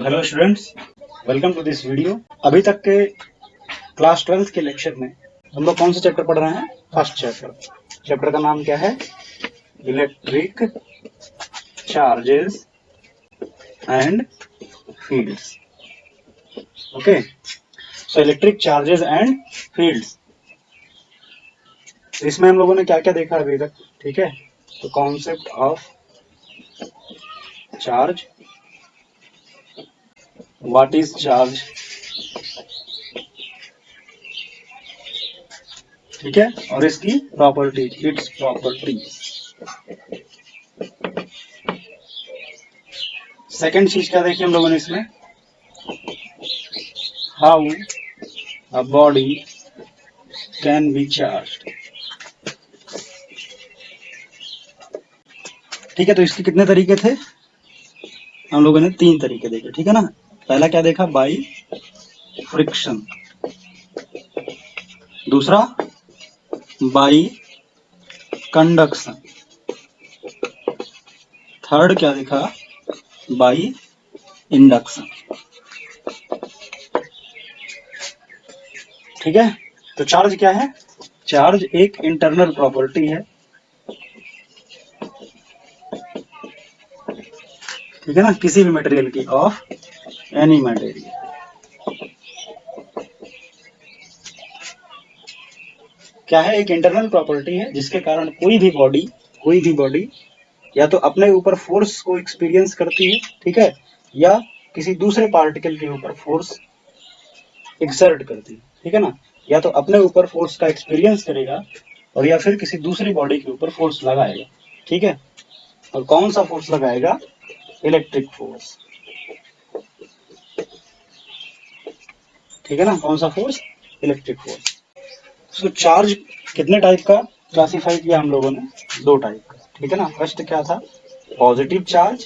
Hello students, welcome to this video. अभी तक के क्लास 12th के लेक्चर में हम लोग कौन सा चैप्टर पढ़ रहे हैं? फर्स्ट चैप्टर का नाम क्या है? Electric charges and fields. Okay, so electric charges and fields, इसमें हम लोगों ने क्या क्या देखा अभी तक? ठीक है, तो concept of charge, what is charge, ठीक है, और इसकी प्रॉपर्टीज, इट्स प्रॉपर्टीज। सेकेंड चीज क्या देखी हम लोगों ने इसमें? How a body can be charged. ठीक है, तो इसके कितने तरीके थे? हम लोगों ने 3 तरीके देखे, ठीक है ना। पहला क्या देखा? बाई फ्रिक्शन, दूसरा बाई कंडक्शन, थर्ड क्या देखा? By induction. ठीक है, तो चार्ज क्या है? चार्ज एक इंटरनल प्रॉपर्टी है, ठीक है ना, किसी भी मटेरियल की, ऑफ एनी मटेरियल। क्या है? एक इंटरनल प्रॉपर्टी है जिसके कारण कोई भी बॉडी या तो अपने ऊपर फोर्स को एक्सपीरियंस करती है, ठीक है, या किसी दूसरे पार्टिकल के ऊपर फोर्स एक्सर्ट करती है, ठीक है ना। या तो अपने ऊपर फोर्स का एक्सपीरियंस करेगा और या फिर किसी दूसरी बॉडी के ऊपर फोर्स लगाएगा, ठीक है। और कौन सा फोर्स लगाएगा? इलेक्ट्रिक फोर्स, ठीक है ना। कौन सा फोर्स? Electric force. तो चार्ज कितने टाइप का क्लासिफाई किया हम लोगों ने? 2 टाइप का, ठीक है ना। फर्स्ट क्या था? पॉजिटिव चार्ज,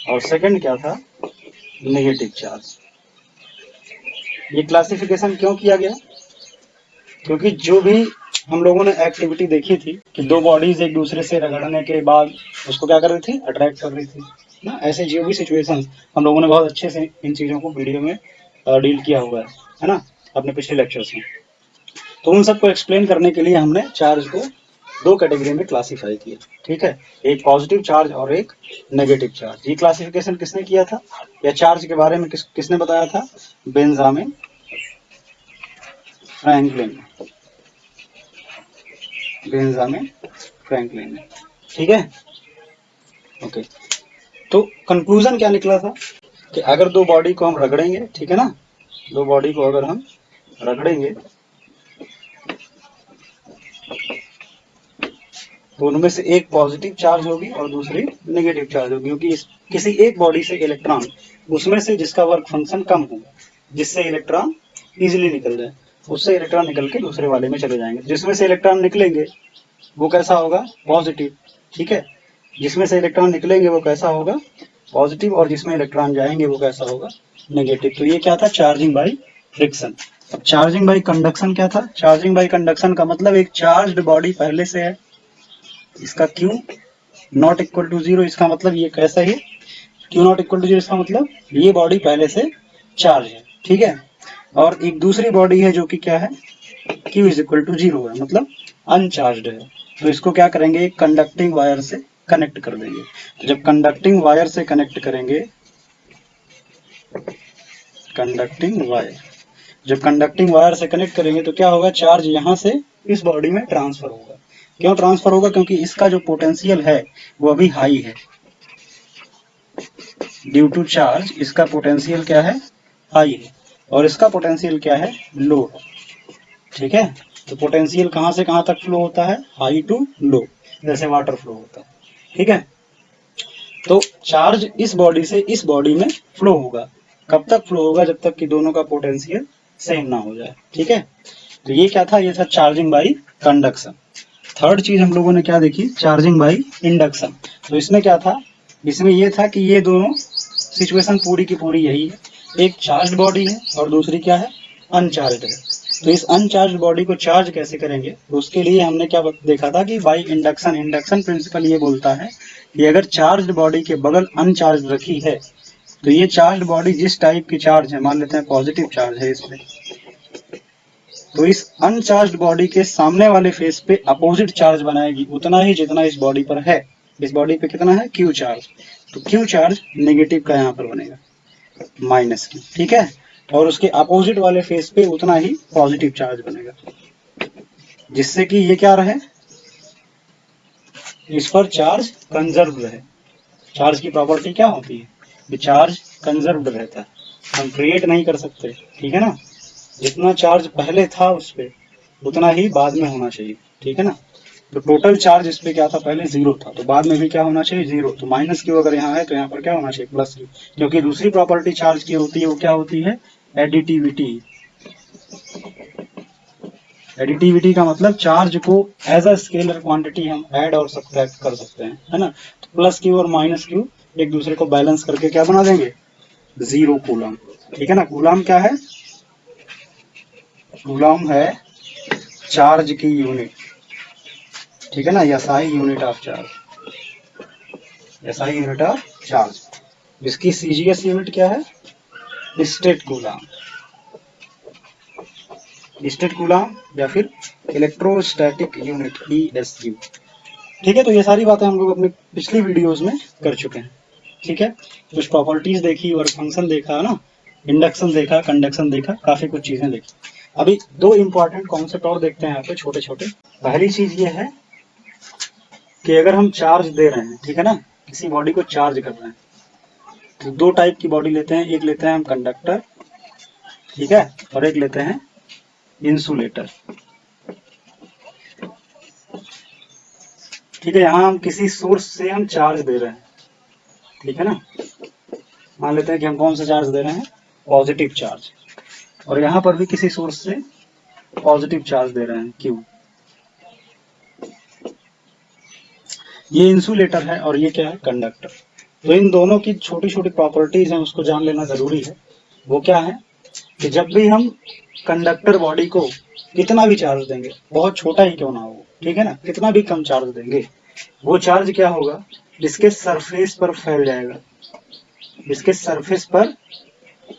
और सेकंड क्या था? Negative charge. ये क्लासिफिकेशन क्यों किया गया? क्योंकि जो भी हम लोगों ने एक्टिविटी देखी थी कि 2 बॉडीज एक दूसरे से रगड़ने के बाद उसको क्या कर रही थी? अट्रैक्ट कर रही थी ना। ऐसे जो भी सिचुएशन हम लोगों ने बहुत अच्छे से इन चीजों को वीडियो में डील किया हुआ है ना, अपने पिछले लेक्चर्स में। तो उन सबको एक्सप्लेन करने के लिए हमने चार्ज को 2 कैटेगरी में क्लासिफाई किया, ठीक है। एक पॉजिटिव चार्ज और एक नेगेटिव चार्ज। ये क्लासिफिकेशन किसने किया था, या चार्ज के बारे में किसने बताया था? बेंजामिन फ्रैंकलिन, बेंजामिन फ्रैंकलिन, ठीक है। ओके, तो कंक्लूजन क्या निकला था कि अगर 2 बॉडी को हम रगड़ेंगे, ठीक है ना, 2 बॉडी को अगर हम रगड़ेंगे तो उनमें से एक पॉजिटिव चार्ज होगी और दूसरी नेगेटिव चार्ज होगी, क्योंकि किसी एक बॉडी से इलेक्ट्रॉन, उसमें से जिसका वर्क फंक्शन कम हो, जिससे इलेक्ट्रॉन इजीली निकल जाए, उससे इलेक्ट्रॉन निकल के दूसरे वाले में चले जाएंगे। जिसमें से इलेक्ट्रॉन निकलेंगे वो कैसा होगा? पॉजिटिव, ठीक है। जिसमें से इलेक्ट्रॉन निकलेंगे वो कैसा होगा? पॉजिटिव। और जिसमें इलेक्ट्रॉन जाएंगे वो कैसा होगा? नेगेटिव। तो ये क्या था? Charging by friction. अब चार्जिंग बाई कंडक्शन क्या था? चार्जिंग बाई कंडक्शन का मतलब एक चार्ज्ड बॉडी पहले से है, इसका Q नॉट इक्वल टू 0, इसका मतलब ये कैसा है? Q नॉट इक्वल टू 0 इसका मतलब ये बॉडी पहले से चार्ज है, ठीक है। और एक दूसरी बॉडी है जो कि क्या है? Q इज इक्वल टू 0 है, मतलब अनचार्ज्ड है। तो इसको क्या करेंगे? एक कंडक्टिंग वायर से कनेक्ट कर देंगे। तो जब कंडक्टिंग वायर से कनेक्ट करेंगे, कंडक्टिंग वायर, जब कंडक्टिंग वायर से कनेक्ट करेंगे तो क्या होगा? चार्ज यहां से इस बॉडी में ट्रांसफर होगा। क्यों ट्रांसफर होगा? क्योंकि इसका जो पोटेंशियल है वो अभी हाई है। ड्यू टू चार्ज इसका पोटेंशियल क्या है? हाई है, और इसका पोटेंशियल क्या है? लो है, ठीक है। तो पोटेंशियल कहां से कहां तक फ्लो होता है? हाई टू लो, जैसे वाटर फ्लो होता है, ठीक है। तो चार्ज इस बॉडी से इस बॉडी में फ्लो होगा। कब तक फ्लो होगा? जब तक कि दोनों का पोटेंशियल सेम ना हो जाए, ठीक है। तो ये क्या था? ये था चार्जिंग बाई कंडक्शन। थर्ड चीज हम लोगों ने क्या देखी? Charging by induction. तो इसमें क्या था? इसमें ये था कि ये दोनों सिचुएशन पूरी की पूरी यही है, एक चार्ज बॉडी है और दूसरी क्या है? अनचार्ज है। तो इस अनचार्ज बॉडी को चार्ज कैसे करेंगे? तो उसके लिए हमने क्या देखा था कि बाई इंडक्शन। इंडक्शन प्रिंसिपल ये बोलता है कि अगर चार्ज बॉडी के बगल अनचार्ज रखी है तो ये चार्ज बॉडी जिस टाइप की चार्ज है, मान लेते हैं पॉजिटिव चार्ज है इस पे, तो इस अनचार्ज बॉडी के सामने वाले फेस पे अपोजिट चार्ज बनाएगी उतना ही जितना इस बॉडी पर है। इस बॉडी पे कितना है, क्यू चार्ज, तो क्यू चार्ज नेगेटिव का यहाँ पर बनेगा, माइनस क्यू, ठीक है। और उसके अपोजिट वाले फेस पे उतना ही पॉजिटिव चार्ज बनेगा, जिससे कि ये क्या रहे, इस पर चार्ज कंजर्व रहे। चार्ज की प्रॉपर्टी क्या होती है, कि चार्ज कंजर्व्ड रहता है, हम क्रिएट नहीं कर सकते, ठीक है ना। जितना चार्ज पहले था उस पे उतना ही बाद में होना चाहिए, ठीक है ना। तो टोटल चार्ज इस पे क्या था, पहले जीरो था, तो बाद में भी क्या होना चाहिए, जीरो। तो माइनस क्यू अगर यहाँ है तो यहाँ पर क्या होना चाहिए, प्लस क्यू, क्योंकि दूसरी प्रॉपर्टी चार्ज की होती है वो क्या होती है, एडिटिविटी। एडिटिविटी का मतलब चार्ज को एज अ स्केलर क्वांटिटी हम ऐड और सब्ट्रैक्ट कर सकते हैं, है ना। तो प्लस क्यू और माइनस क्यू एक दूसरे को बैलेंस करके क्या बना देंगे, जीरो कूलम, ठीक है ना। कूलम क्या है, कूलम है चार्ज की यूनिट, ठीक है ना, SI unit of charge, SI unit of charge. इसकी सीजीएस यूनिट क्या है, स्टेट कूलम, स्टेट कूलम या फिर इलेक्ट्रोस्टैटिक यूनिट ईएसयू, ठीक है। तो ये सारी बातें हम लोग अपने पिछली वीडियोस में कर चुके हैं, ठीक है। कुछ प्रॉपर्टीज देखी, वर्क फंक्शन देखा ना, इंडक्शन देखा, कंडक्शन देखा, काफी कुछ चीजें देखी। अभी दो इंपॉर्टेंट कॉन्सेप्ट और देखते हैं यहाँ पे छोटे छोटे। पहली चीज ये है कि अगर हम चार्ज दे रहे हैं, ठीक है ना, किसी बॉडी को चार्ज कर रहे हैं, तो दो टाइप की बॉडी लेते हैं, एक लेते हैं हम कंडक्टर, ठीक है, और एक लेते हैं इंसुलेटर, ठीक है। यहाँ हम किसी सोर्स से हम चार्ज दे रहे हैं, ठीक है ना, मान लेते हैं कि हम कौन सा चार्ज दे रहे हैं, पॉजिटिव चार्ज, और यहाँ पर भी किसी सोर्स से पॉजिटिव चार्ज दे रहे हैं, क्यू। ये इंसुलेटर है और ये क्या है, कंडक्टर। तो इन दोनों की छोटी छोटी प्रॉपर्टीज हैं, उसको जान लेना जरूरी है। वो क्या है कि जब भी हम कंडक्टर बॉडी को कितना भी चार्ज देंगे, बहुत छोटा ही क्यों ना हो, ठीक है ना, कितना भी कम चार्ज देंगे, वो चार्ज क्या होगा, इसके सरफेस पर फैल जाएगा, इसके सरफेस पर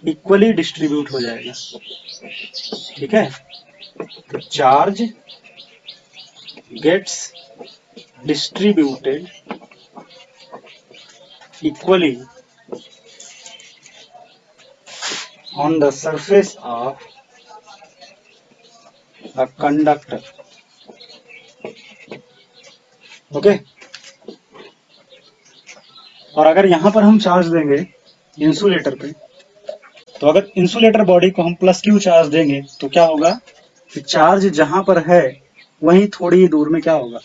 इक्वली डिस्ट्रीब्यूट हो जाएगा, ठीक है। तो charge gets distributed equally on the surface of a conductor, okay. और अगर यहां पर हम चार्ज देंगे इंसुलेटर पे, तो अगर इंसुलेटर बॉडी को हम प्लस क्यू चार्ज देंगे तो क्या होगा कि चार्ज जहां पर है वहीं थोड़ी ही दूर में क्या होगा,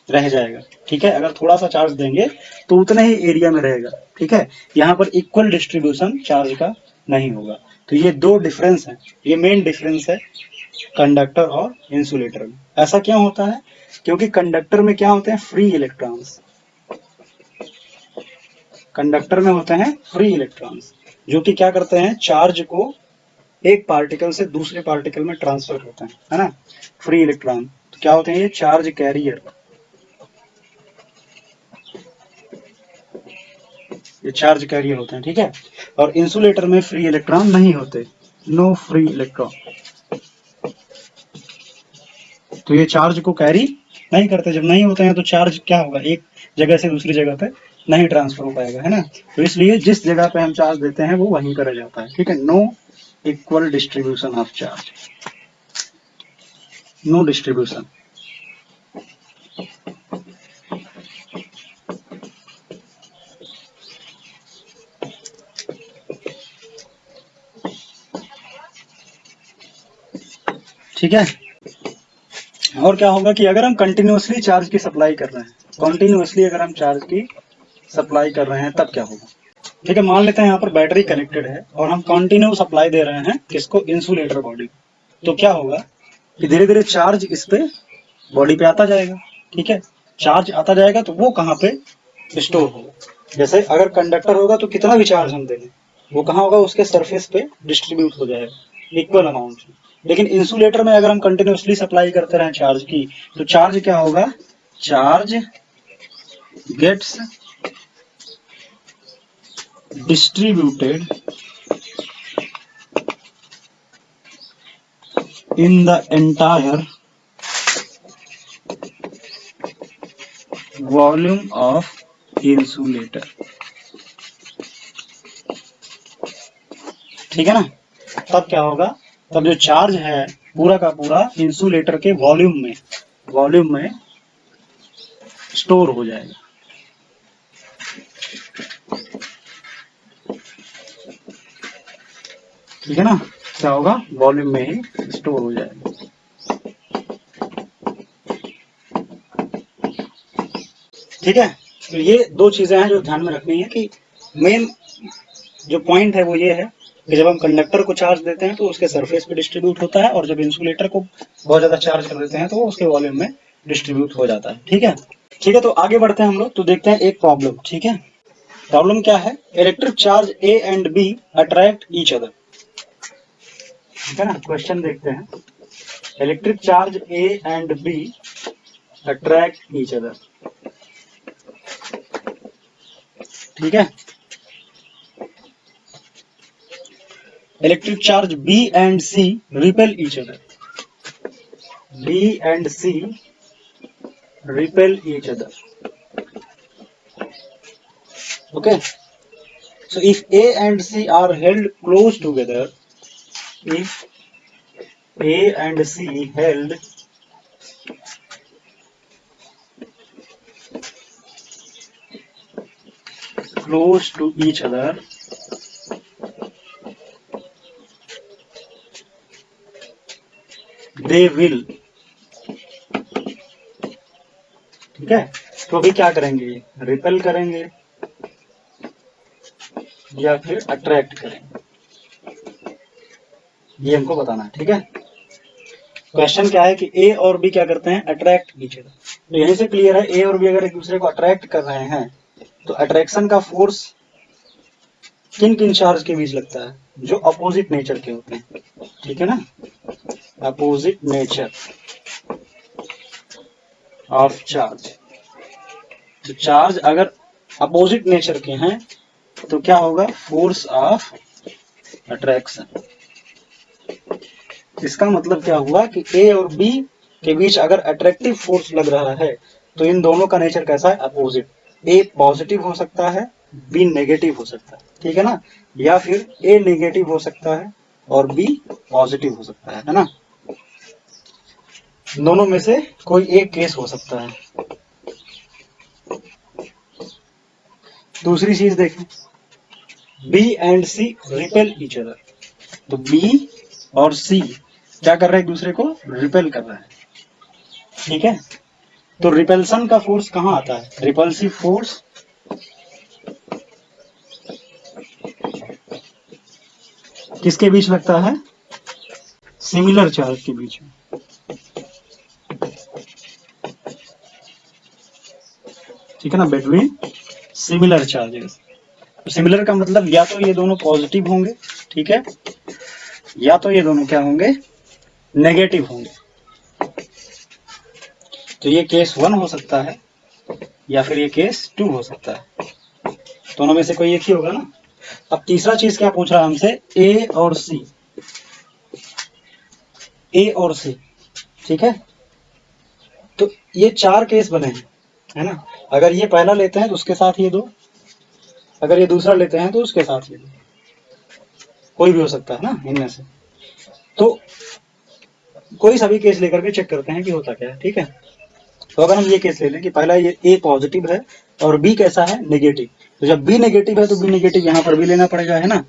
रह जाएगा, ठीक है। अगर थोड़ा सा चार्ज देंगे तो उतने ही एरिया में रहेगा, ठीक है। यहाँ पर इक्वल डिस्ट्रीब्यूशन चार्ज का नहीं होगा। तो ये दो डिफरेंस है, ये मेन डिफरेंस है कंडक्टर और इंसुलेटर में। ऐसा क्यों होता है, क्योंकि कंडक्टर में क्या होते हैं, फ्री इलेक्ट्रॉन्स, कंडक्टर में होते हैं फ्री इलेक्ट्रॉन्स, जो कि क्या करते हैं, चार्ज को एक पार्टिकल से दूसरे पार्टिकल में ट्रांसफर करते हैं, है ना, फ्री इलेक्ट्रॉन। तो क्या होते हैं, ये चार्ज कैरियर, ये चार्ज कैरियर होते हैं, ठीक है। और इंसुलेटर में फ्री इलेक्ट्रॉन नहीं होते, नो फ्री इलेक्ट्रॉन, तो ये चार्ज को कैरी नहीं करते। जब नहीं होते हैं तो चार्ज क्या होगा, एक जगह से दूसरी जगह पे नहीं ट्रांसफर हो पाएगा, है ना। तो इसलिए जिस जगह पे हम चार्ज देते हैं वो वहीं पर रह जाता है, ठीक है। No equal distribution of charge, no distribution. ठीक है। और क्या होगा कि अगर हम कंटिन्यूअसली चार्ज की सप्लाई कर रहे हैं, कंटिन्यूअसली अगर हम चार्ज की सप्लाई कर रहे हैं तब क्या होगा, ठीक है। मान लेते हैं यहाँ पर बैटरी कनेक्टेड है और हम कंटिन्यू सप्लाई दे रहे हैं किसको, इंसुलेटर बॉडी, तो क्या होगा कि धीरे धीरे चार्ज इस पे बॉडी पे आता जाएगा, ठीक है। चार्ज आता जाएगा तो वो कहाँ पे स्टोर होगा, जैसे अगर कंडक्टर होगा तो कितना भी चार्ज हम देंगे वो कहाँ होगा, उसके सरफेस पे डिस्ट्रीब्यूट हो जाएगा इक्वल अमाउंट। लेकिन इंसुलेटर में अगर हम कंटिन्यूअसली सप्लाई करते रहें चार्ज की, तो चार्ज क्या होगा, charge gets distributed in the entire volume of insulator। ठीक है ना। तब क्या होगा, तब जो चार्ज है पूरा का पूरा इंसुलेटर के वॉल्यूम में स्टोर हो जाएगा। ठीक है ना, क्या होगा, वॉल्यूम में ही स्टोर हो जाएगा। ठीक है, तो ये दो चीजें हैं जो ध्यान में रखनी है कि मेन जो पॉइंट है वो ये है कि जब हम कंडक्टर को चार्ज देते हैं तो उसके सरफेस पे डिस्ट्रीब्यूट होता है, और जब इंसुलेटर को बहुत ज्यादा चार्ज कर देते हैं तो वो उसके वॉल्यूम में डिस्ट्रीब्यूट हो जाता है। ठीक है, ठीक है, तो आगे बढ़ते हैं हम लोग, तो देखते हैं एक प्रॉब्लम। ठीक है, प्रॉब्लम क्या है, electric charge A and B attract each other. ठीक है ना, क्वेश्चन देखते हैं, electric charge A and B attract each other. ठीक है, electric charge B and C repel each other। B and C repel each other। Okay, so if A and C are held close together, if A and C held close to each other, they will। ठीक है, तो अभी क्या करेंगे, repel करेंगे या फिर attract करेंगे, ये हमको बताना है। ठीक है, क्वेश्चन क्या है कि ए और बी क्या करते हैं, अट्रैक्ट ईच अदर। तो यहीं से क्लियर है, ए और बी अगर एक दूसरे को अट्रैक्ट कर रहे हैं तो अट्रैक्शन का फोर्स किन किन चार्ज के बीच लगता है, जो अपोजिट नेचर के होते हैं। ठीक है ना, अपोजिट नेचर ऑफ चार्ज। तो चार्ज अगर अपोजिट नेचर के हैं तो क्या होगा, फोर्स ऑफ अट्रैक्शन। इसका मतलब क्या हुआ कि ए और बी के बीच अगर अट्रैक्टिव फोर्स लग रहा है तो इन दोनों का नेचर कैसा है, अपोजिट। ए पॉजिटिव हो सकता है, बी नेगेटिव हो सकता है। ठीक है ना, या फिर ए नेगेटिव हो सकता है और बी पॉजिटिव हो सकता है ना। दोनों में से कोई एक केस हो सकता है। दूसरी चीज देखें, B and C repel each other. तो बी और सी क्या कर रहे हैं, एक दूसरे को रिपेल कर रहे हैं। ठीक है, तो रिपल्सन का फोर्स कहां आता है, रिपल्सिव फोर्स किसके बीच लगता है, सिमिलर चार्ज के बीच में। ठीक है ना, बिटवीन सिमिलर चार्जेस। तो सिमिलर का मतलब या तो ये दोनों पॉजिटिव होंगे, ठीक है, या तो ये दोनों क्या होंगे, नेगेटिव होंगे। तो ये केस 1 हो सकता है या फिर ये केस 2 हो सकता है, दोनों में से कोई एक ही होगा ना। अब तीसरा चीज क्या पूछ रहा है हमसे, ए और सी। ए और सी, ठीक है, तो ये 4 केस बने हैं, है ना। अगर ये पहला लेते हैं तो उसके साथ ये दो, अगर ये दूसरा लेते हैं तो उसके साथ ये दो, कोई भी हो सकता है ना इनमें से। तो कोई सभी केस लेकर के चेक करते हैं कि होता क्या है। ठीक है, तो अगर हम ये केस ले लें कि पहला ये ए पॉजिटिव है और बी कैसा है, नेगेटिव। तो जब बी नेगेटिव है तो बी नेगेटिव यहाँ पर भी लेना पड़ेगा, है ना।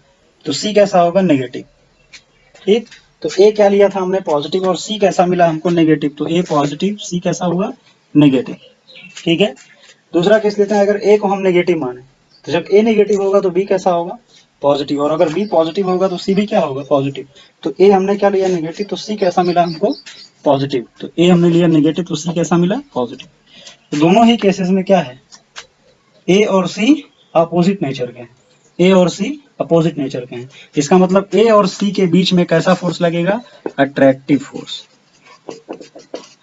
तो सी कैसा होगा, नेगेटिव। ठीक, तो ए क्या लिया था हमने, पॉजिटिव, और सी कैसा मिला हमको, नेगेटिव। तो ए पॉजिटिव, सी कैसा हुआ, नेगेटिव। ठीक है, दूसरा केस लेते हैं, अगर ए को हम नेगेटिव माने तो जब ए नेगेटिव होगा तो बी कैसा होगा, पॉजिटिव, और अगर बी पॉजिटिव होगा तो सी भी क्या होगा, पॉजिटिव। तो ए हमने क्या लिया, नेगेटिव, तो सी कैसा मिला हमको, पॉजिटिव। तो ए हमने लिया नेगेटिव तो सी कैसा मिला, पॉजिटिव। तो दोनों ही केसेस में क्या है, ए और सी अपोजिट नेचर के हैं, ए और सी अपोजिट नेचर के हैं। इसका मतलब ए और सी के बीच में कैसा फोर्स लगेगा, अट्रैक्टिव फोर्स,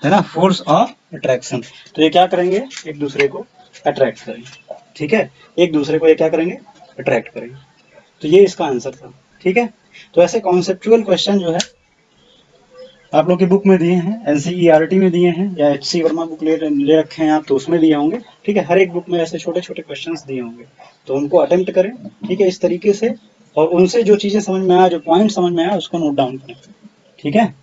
है ना, फोर्स ऑफ अट्रैक्शन। तो ये क्या करेंगे, एक दूसरे को अट्रैक्ट करेंगे। ठीक है, एक दूसरे को ये क्या करेंगे, अट्रैक्ट करेगी। तो ये इसका आंसर था, ठीक है। तो ऐसे कॉन्सेप्चुअल क्वेश्चन जो है आप लोग की बुक में दिए हैं, एनसीईआरटी में दिए हैं, या एचसी वर्मा बुक ले रखे हैं आप तो उसमें दिए होंगे, ठीक है। हर एक बुक में ऐसे छोटे छोटे क्वेश्चंस दिए होंगे, तो उनको अटेम्प्ट करें, ठीक है, इस तरीके से, और उनसे जो चीजें समझ में आया, जो पॉइंट समझ में आया, उसको नोट डाउन करें, ठीक है।